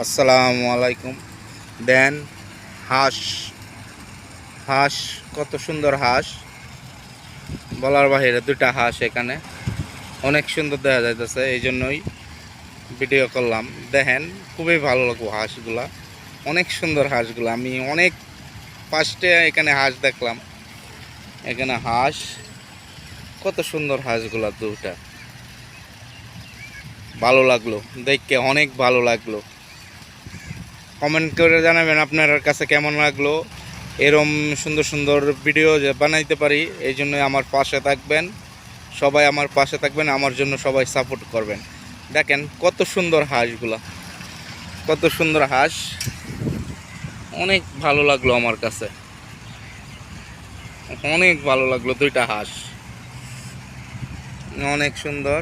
আসসালামু আলাইকুম। দেন হাঁস হাঁস কত সুন্দর হাঁস, বলার বাহিরে দুইটা হাঁস এখানে অনেক সুন্দর দেখা যাইতেছে, এই জন্যই ভিডিও করলাম। দেখেন খুবই ভালো লাগলো হাঁসগুলা, অনেক সুন্দর হাঁসগুলো। আমি অনেক ফার্স্টে এখানে হাঁস দেখলাম, এখানে হাঁস কত সুন্দর হাঁসগুলা, দুটা ভালো লাগলো দেখতে, অনেক ভালো লাগলো। কমেন্ট করে জানাবেন আপনার কাছে কেমন লাগলো। এরম সুন্দর সুন্দর ভিডিও যে বানাইতে পারি, এই জন্যই আমার পাশে থাকবেন, সবাই আমার পাশে থাকবেন, আমার জন্য সবাই সাপোর্ট করবেন। দেখেন কত সুন্দর হাঁসগুলা, কত সুন্দর হাঁস, অনেক ভালো লাগলো আমার কাছে, অনেক ভালো লাগলো। দুইটা হাঁস অনেক সুন্দর।